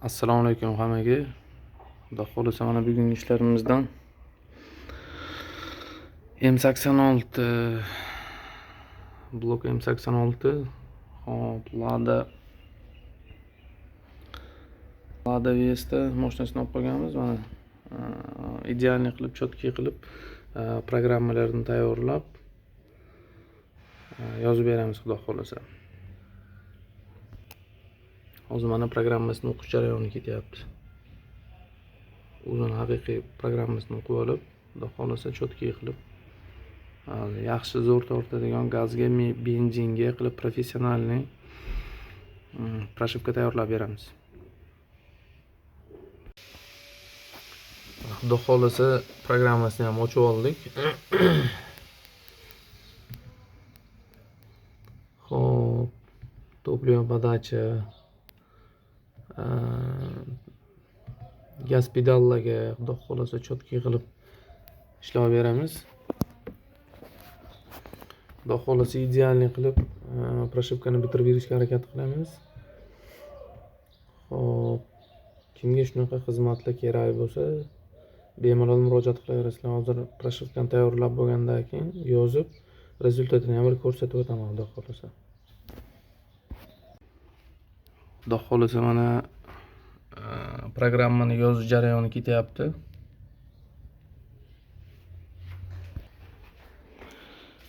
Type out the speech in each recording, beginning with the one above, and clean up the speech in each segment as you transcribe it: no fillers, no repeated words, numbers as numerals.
Assalomu alaykum hammaga. Xudo xohlasa mana bugungi ishlarimizdan M86 blok M86 hop Lada Vesta mashinasini olib qolganmiz. Mana idealniy qilib, chotki qilib programmalarni tayyorlab yozib beramiz xudo xohlasa. Hozir mana programmasini o'qish jarayoni ketyapti. O'zini haqiqiy programmasini o'qib olib, xudo xohlasa chotki qilib, yaxshi zo'r tortadigan gazga, benzinga qilib professionalniy pрошивка tayyorlab beramiz. Xudo xohlasa programmasini ham ochib oldik. Xo'p, topливо подача, gaz pedallariga xudo xohlasa chotki qilib ishlab beramiz. Xudo xohlasa idealniy qilib pрошивкani bitirib berishga harakat qilamiz. Xo'p, kimga shunaqa xizmatlar kerak bo'lsa, bemalol murojaat qilaverasizlar. Hozir pрошивкani tayyorlab bo'lgandan keyin yozib, rezultatini ham ko'rsatib o'taman xudo xohlasa. Xudo xohlasa mana programmani yozish jarayoni ketyapti.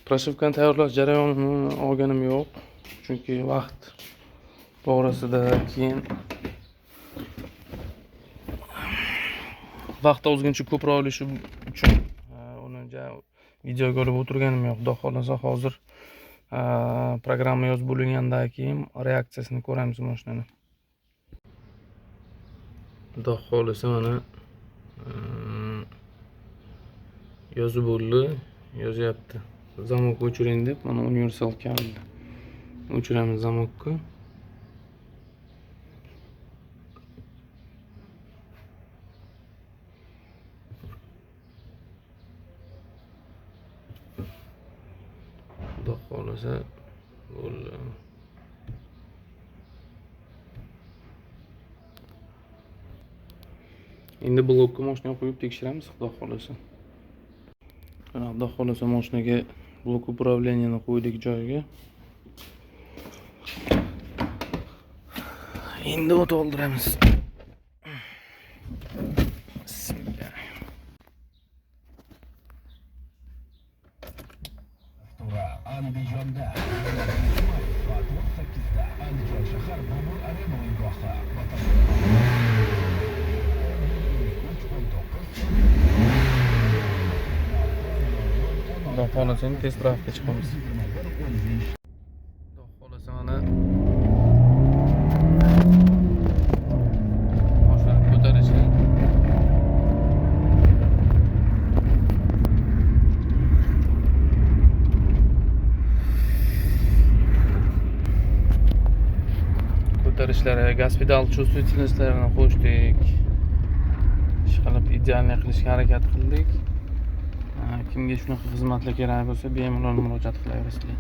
Pрошивкani tayyorlash jarayonini olganim yo'q, chunki vaqt to'g'risida keyin vaqt ozgincha ko'proq olishi uchun uni videoga olib o'tirganim yo'q. Xudo xohlasa hozir programma yozib bo'lgandan keyin reaksiyasini ko'ramiz mashinani. Xudo xohlasa mana yozib bo'ldi, yozyapti. Zamok o'chiring deb mana universal kabel o'chiramiz zamokni. Xudo xohlasa bo'ldi. Endi blokni mashinaga qo'yib tekshiramiz xudo xohlasa. Xudo xohlasa mashinaga blok управленияni qo'ydik joyiga. Endi o't oldiramiz. Bismillah. Andijonda 18da Andijon shahar Bobur Arena o'yingohi Xudo xohlasa test drive'ga chiqamiz. Xudo xohlasa mana mashinani ko'tarishi. Ko'tarishlari, gaz pedal chувствительностьlarini qo'shdik. Ishqilib idealniy qilishga harakat qildik. Kimga shunaqa xizmatlar kerak bo'lsa, bemalol murojaat qilaverasizlar.